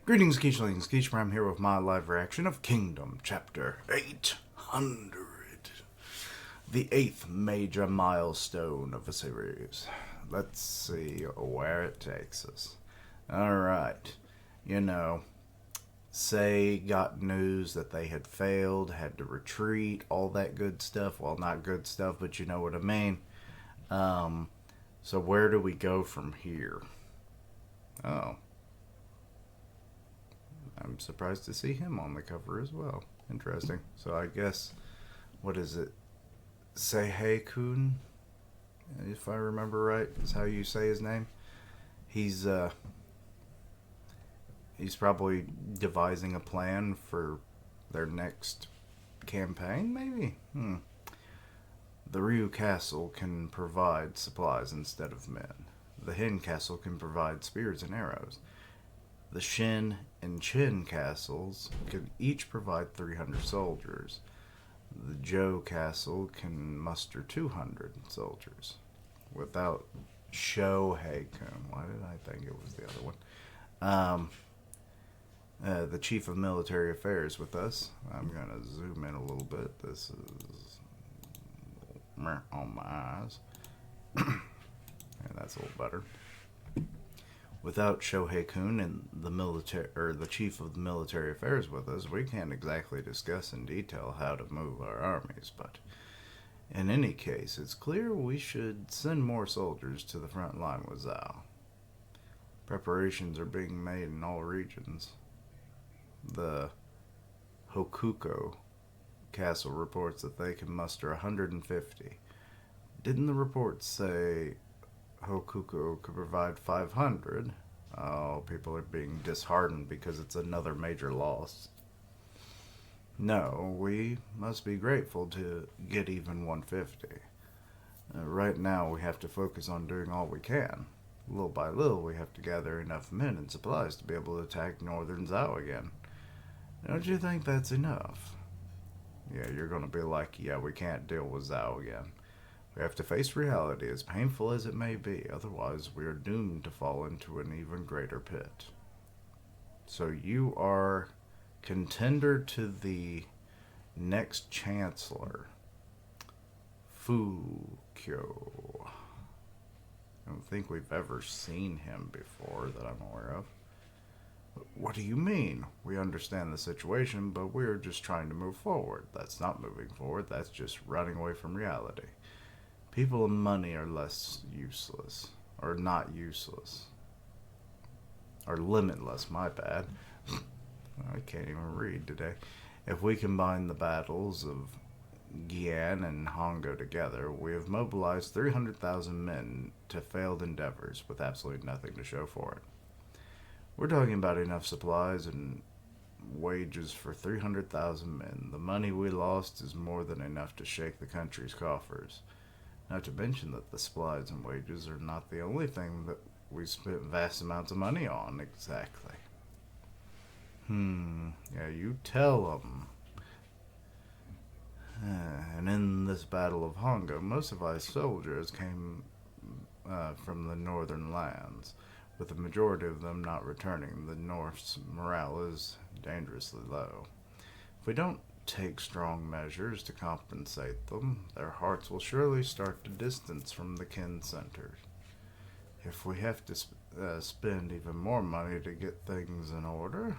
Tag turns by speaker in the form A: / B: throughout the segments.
A: Greetings, Keechlings. Keech Prime here with my live reaction of Kingdom Chapter 800. The 8th major milestone of the series. Let's see where it takes us. Alright. Sei got news that they had failed, had to retreat, all that good stuff. Well, not good stuff, but you know what I mean. So where do we go from here? Oh, I'm surprised to see him on the cover as well. Interesting. So I guess, what is it? Seihei-kun, if I remember right, is how you say his name. He's he's probably devising a plan for their next campaign, maybe. The Ryu Castle can provide supplies instead of men. The Hin Castle can provide spears and arrows. The Shin and Chin castles can each provide 300 soldiers. The Joe Castle can muster 200 soldiers. Without Shohei-kun. Why did I think it was the other one? The Chief of Military Affairs with us. I'm going to zoom in a little bit. This is on my eyes. And that's a little better. Without Shohei-kun and the chief of the military affairs with us, we can't exactly discuss in detail how to move our armies, but in any case, it's clear we should send more soldiers to the front line with Zhao. Preparations are being made in all regions. The Hokuko Castle reports that they can muster 150. Didn't the report say Hokuko could provide 500? Oh, people are being disheartened because it's another major loss. No, we must be grateful to get even 150. Right now, we have to focus on doing all we can. Little by little, we have to gather enough men and supplies to be able to attack Northern Zhao again. Don't you think that's enough? Yeah, you're going to be like, yeah, we can't deal with Zhao again. We have to face reality, as painful as it may be. Otherwise, we are doomed to fall into an even greater pit. So you are contender to the next chancellor, Fukyo. I don't think we've ever seen him before that I'm aware of. What do you mean? We understand the situation, but we're just trying to move forward. That's not moving forward, that's just running away from reality. People and money are less useless. Or not useless. Or limitless, my bad. I can't even read today. If we combine the battles of Gian and Hongo together, we have mobilized 300,000 men to failed endeavors with absolutely nothing to show for it. We're talking about enough supplies and wages for 300,000 men. The money we lost is more than enough to shake the country's coffers. Not to mention that the supplies and wages are not the only thing that we spent vast amounts of money on, exactly. Yeah, you tell them. And in this Battle of Hongo, most of our soldiers came from the northern lands, with the majority of them not returning. The North's morale is dangerously low. If we don't take strong measures to compensate them, their hearts will surely start to distance from the kin centers. If we have to spend even more money to get things in order,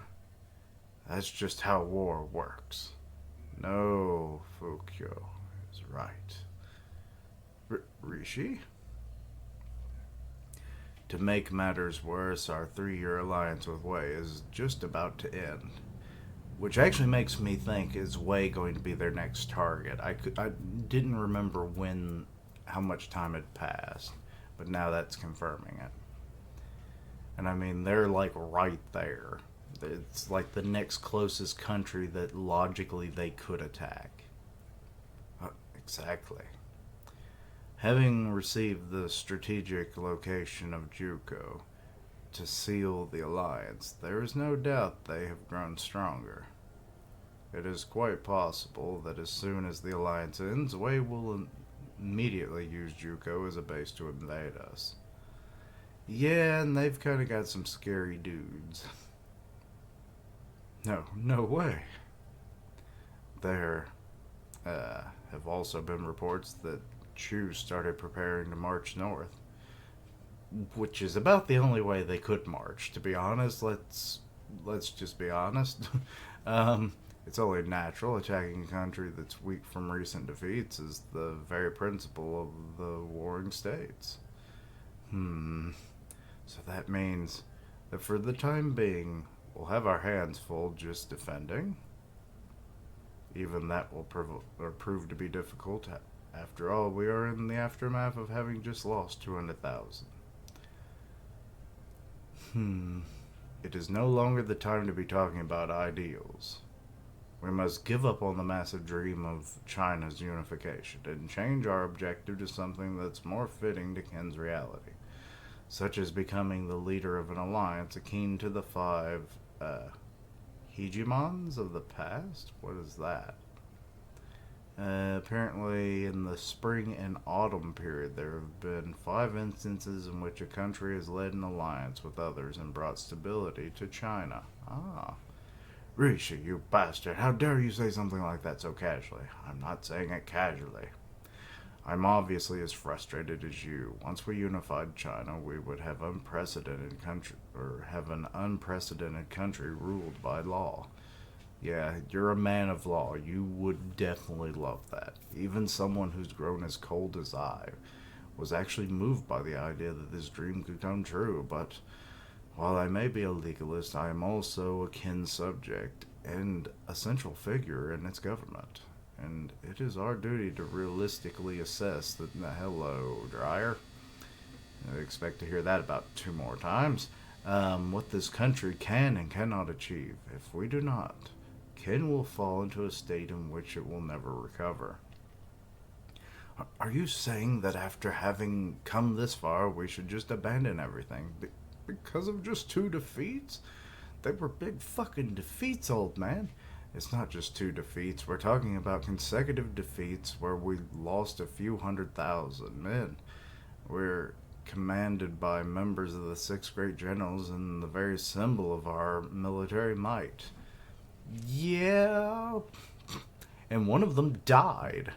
A: that's just how war works. No, Fukyo is right. Rishi? To make matters worse, our 3-year alliance with Wei is just about to end. Which actually makes me think, is Wei going to be their next target? I didn't remember how much time had passed, but now that's confirming it. And I mean, they're like right there. It's like the next closest country that logically they could attack. Exactly. Having received the strategic location of Juko to seal the alliance, there is no doubt they have grown stronger. It is quite possible that as soon as the alliance ends, Wei will immediately use Juko as a base to invade us. Yeah, and they've kind of got some scary dudes. No, no way. There have also been reports that Chu started preparing to march north, which is about the only way they could march. To be honest, let's just be honest. um, it's only natural. Attacking a country that's weak from recent defeats is the very principle of the warring states. Hmm. So that means that for the time being, we'll have our hands full just defending. Even that will prove to be difficult. After all, we are in the aftermath of having just lost 200,000. Hmm. It is no longer the time to be talking about ideals. We must give up on the massive dream of China's unification and change our objective to something that's more fitting to Ken's reality, such as becoming the leader of an alliance akin to the five hegemons of the past? What is that? Apparently, in the spring and autumn period, there have been 5 instances in which a country has led an alliance with others and brought stability to China. Ah. Rishi, you bastard, how dare you say something like that so casually? I'm not saying it casually. I'm obviously as frustrated as you. Once we unified China, we would have have an unprecedented country ruled by law. Yeah, you're a man of law. You would definitely love that. Even someone who's grown as cold as I was actually moved by the idea that this dream could come true. But while I may be a legalist, I am also a kin subject and a central figure in its government. And it is our duty to realistically assess the hello, Dryer. I expect to hear that about 2 more times. What this country can and cannot achieve. If we do not, Ken will fall into a state in which it will never recover. Are you saying that after having come this far, we should just abandon everything? Because of just 2 defeats? They were big fucking defeats, old man. It's not just 2 defeats. We're talking about consecutive defeats where we lost a few 100,000 men. We're commanded by members of the 6 great generals and the very symbol of our military might. Yeah. And one of them died.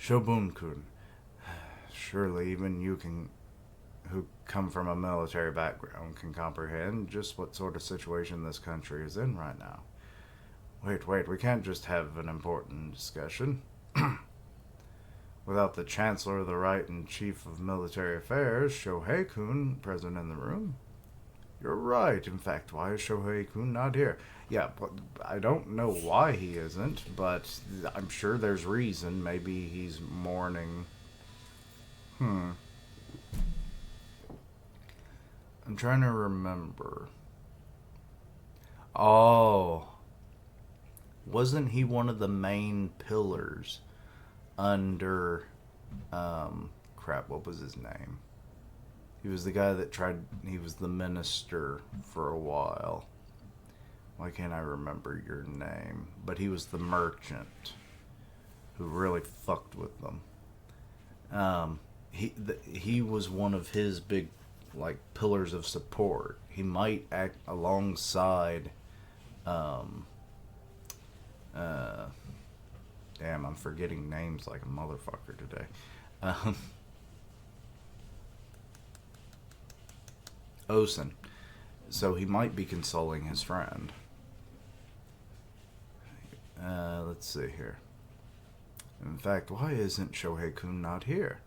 A: Shobun-kun, surely even you who come from a military background can comprehend just what sort of situation this country is in right now. Wait, we can't just have an important discussion. Without the Chancellor of the Right and Chief of Military Affairs, Shohei-kun, present in the room. You're right. In fact, why is Shohei-kun not here? Yeah, but I don't know why he isn't, but I'm sure there's reason. Maybe he's mourning. I'm trying to remember. Oh. Wasn't he one of the main pillars under crap, what was his name? He was the guy that he was the minister for a while. Why can't I remember your name? But he was the merchant who really fucked with them. He was one of his big pillars of support. He might act alongside damn, I'm forgetting names like a motherfucker today. Osen. So he might be consoling his friend. Let's see here. In fact, why isn't Shohei-kun not here?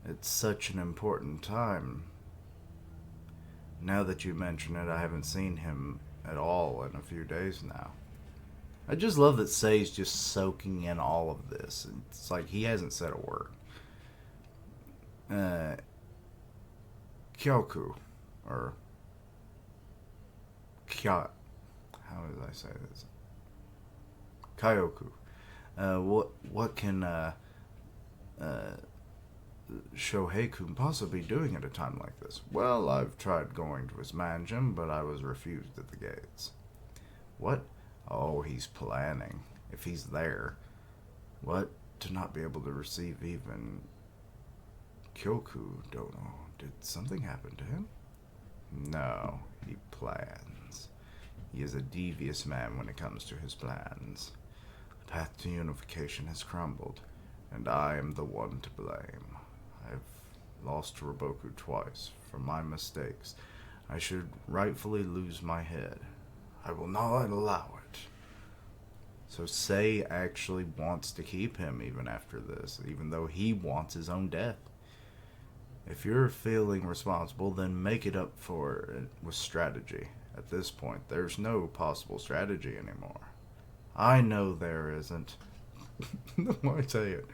A: It's such an important time. Now that you mention it, I haven't seen him at all in a few days now. I just love that Sei's just soaking in all of this. It's like he hasn't said a word. Kyoku, or Kya, how did I say this? Kyoku. What can Shohei-kun possibly be doing at a time like this? Well, I've tried going to his mansion, but I was refused at the gates. What? Oh, he's planning. If he's there. What? To not be able to receive even Kyoku, don't know. Did something happen to him? No, he plans. He is a devious man when it comes to his plans. The path to unification has crumbled, and I am the one to blame. I've lost to Roboku twice for my mistakes. I should rightfully lose my head. I will not allow it. So Sei actually wants to keep him even after this, even though he wants his own death. If you're feeling responsible, then make it up for it with strategy. At this point, there's no possible strategy anymore. I know there isn't. Why say it?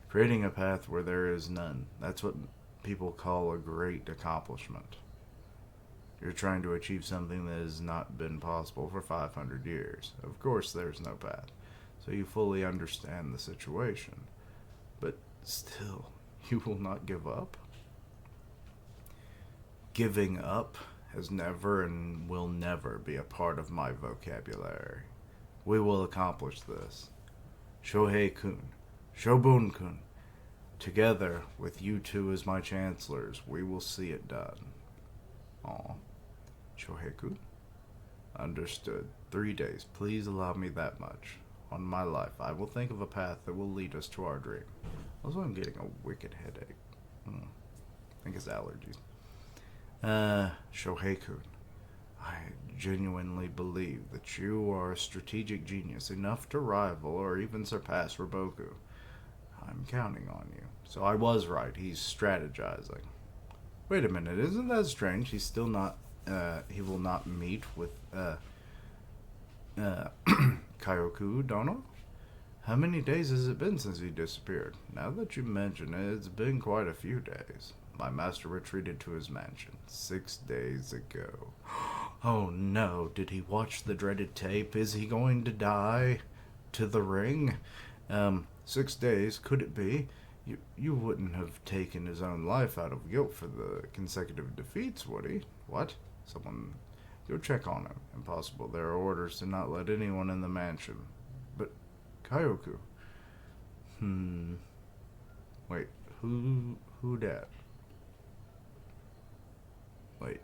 A: Creating a path where there is none. That's what people call a great accomplishment. You're trying to achieve something that has not been possible for 500 years. Of course, there's no path. So you fully understand the situation. But still, you will not give up? Giving up has never and will never be a part of my vocabulary. We will accomplish this. Shohei-kun, Shobun-kun, together with you two as my chancellors, we will see it done. Aw. Shohei-kun? Understood. 3 days. Please allow me that much. On my life, I will think of a path that will lead us to our dream. Also, I'm getting a wicked headache. I think it's allergies. Shohei-kun, I genuinely believe that you are a strategic genius enough to rival or even surpass Roboku. I'm counting on you. So I was right. He's strategizing. Wait a minute. Isn't that strange? He's still not, he will not meet with, Kyoku Dono? How many days has it been since he disappeared? Now that you mention it, it's been quite a few days. My master retreated to his mansion 6 days ago. Oh no, did he watch the dreaded tape? Is he going to die? To the ring? 6 days, could it be? You wouldn't have taken his own life out of guilt for the consecutive defeats, would he? What? Someone... Go check on him. Impossible. There are orders to not let anyone in the mansion. But... Kyoku... Wait, who dat? Wait.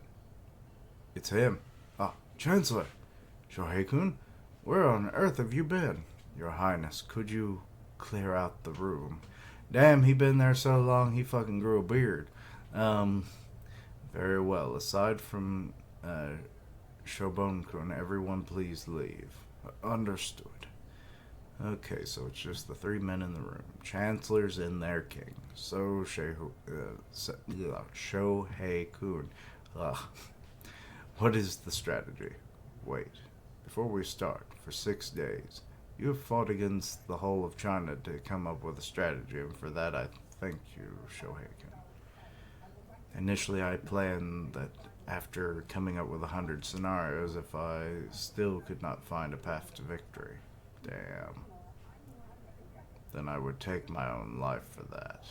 A: It's him. Ah, Chancellor! Shohei-kun? Where on earth have you been? Your Highness, could you clear out the room? Damn, he been there so long he fucking grew a beard. Very well. Aside from, Shobun-kun, everyone please leave. Understood. Okay, so it's just the 3 men in the room. Chancellors and their king. Shohei-kun. What is the strategy? Wait. Before we start, for 6 days, you have fought against the whole of China to come up with a strategy, and for that I thank you, Shohei-kun. Initially, I planned that after coming up with 100 scenarios, if I still could not find a path to victory, damn, then I would take my own life for that.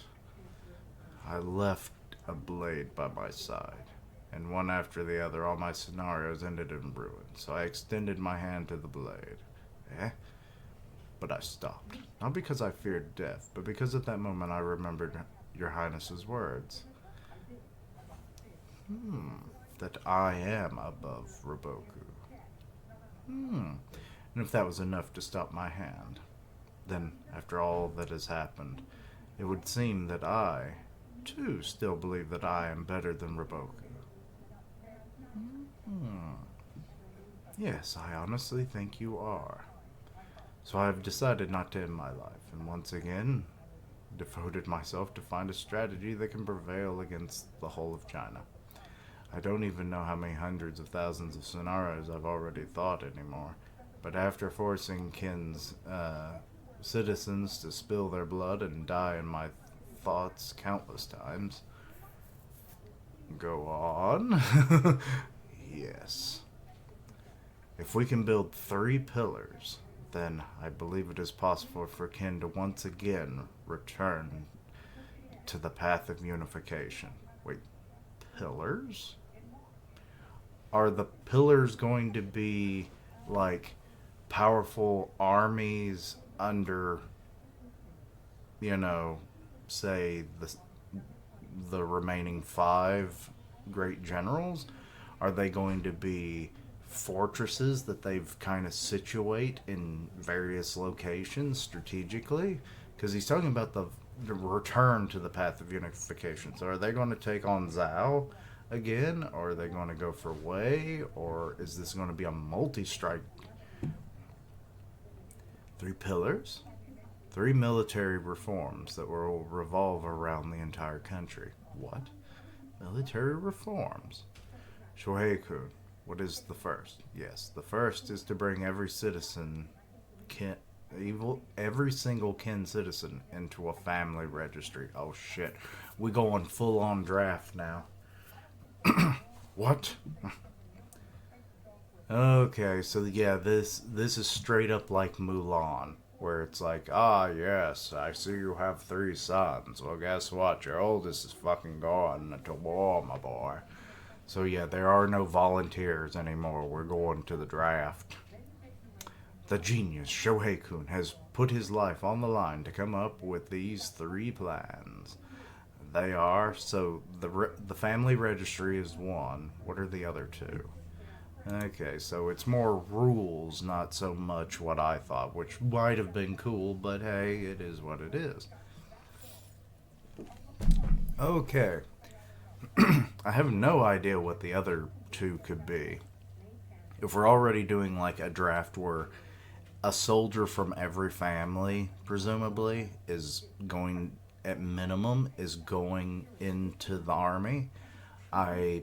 A: I left a blade by my side, and one after the other, all my scenarios ended in ruin, so I extended my hand to the blade. But I stopped. Not because I feared death, but because at that moment I remembered your Highness's words. That I am above Roboku. And if that was enough to stop my hand, then, after all that has happened, it would seem that I, too, still believe that I am better than Roboku. Yes, I honestly think you are. So I have decided not to end my life, and once again, devoted myself to find a strategy that can prevail against the whole of China. I don't even know how many hundreds of thousands of scenarios I've already thought anymore, but after forcing Qin's citizens to spill their blood and die in my thoughts countless times... Go on. Yes. If we can build 3 pillars, then I believe it is possible for Qin to once again return to the path of unification. Wait, pillars? Are the pillars going to be like powerful armies under, say, the remaining 5 great generals? Are they going to be fortresses that they've kind of situate in various locations strategically? Because he's talking about the return to the path of unification. So are they going to take on Zhao again? Or are they going to go for Wei? Or is this going to be a multi-strike? 3 pillars? 3 military reforms that will revolve around the entire country. What? Military reforms? Shohei-kun, what is the first? Yes, the first is to bring every citizen, every single kin citizen into a family registry. Oh shit, we going full on draft now. What? Okay, so yeah, this is straight up like Mulan, where it's like, ah, yes, I see you have 3 sons. Well, guess what? Your oldest is fucking gone to war, my boy. So yeah, there are no volunteers anymore. We're going to the draft. The genius Shohei-kun has put his life on the line to come up with these 3 plans. They are, so the family registry is one. What are the other 2? Okay, so it's more rules, not so much what I thought, which might have been cool, but hey, it is what it is. Okay. I have no idea what the other 2 could be. If we're already doing like a draft where a soldier from every family, presumably, is going, at minimum, is going into the army, I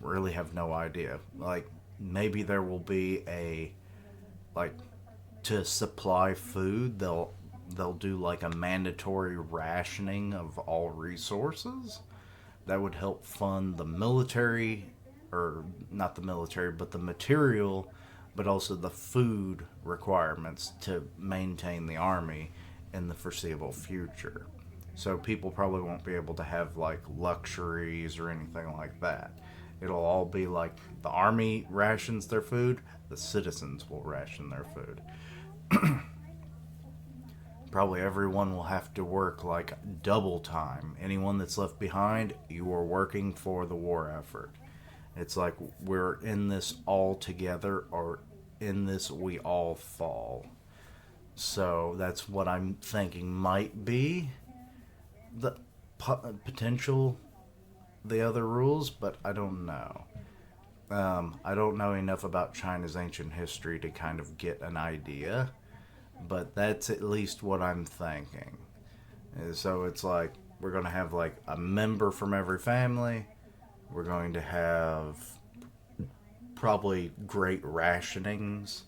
A: really have no idea. Like, maybe there will be a, like, to supply food, they'll do like a mandatory rationing of all resources. That would help fund the military, or not the military, but the material, but also the food requirements to maintain the army in the foreseeable future. So people probably won't be able to have like luxuries or anything like that. It'll all be like the army rations their food, the citizens will ration their food. Probably everyone will have to work like double time. Anyone that's left behind, you are working for the war effort. It's like we're in this all together, or in this we all fall. So that's what I'm thinking might be the potential, the other rules, but I don't know. I don't know enough about China's ancient history to kind of get an idea, but that's at least what I'm thinking. So it's like we're going to have like a member from every family. We're going to have probably great rationings.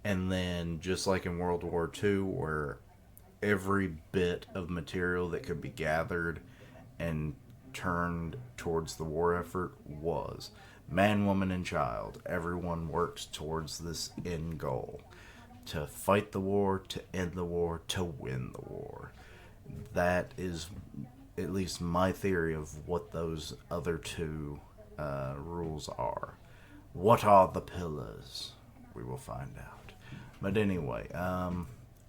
A: And then, just like in World War II, where every bit of material that could be gathered and turned towards the war effort was man, woman, and child. Everyone works towards this end goal: to fight the war, to end the war, to win the war. That is at least my theory of what those other 2 rules are. What are the pillars? We will find out. But anyway,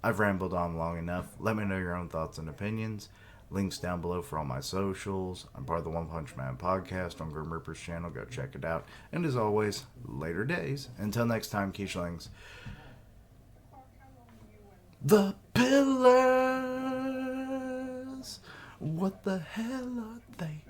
A: I've rambled on long enough. Let me know your own thoughts and opinions. Links down below for all my socials. I'm part of the One Punch Man podcast on Grim Reaper's channel. Go check it out. And as always, later days. Until next time, Quiche-lings. The pillars. What the hell are they?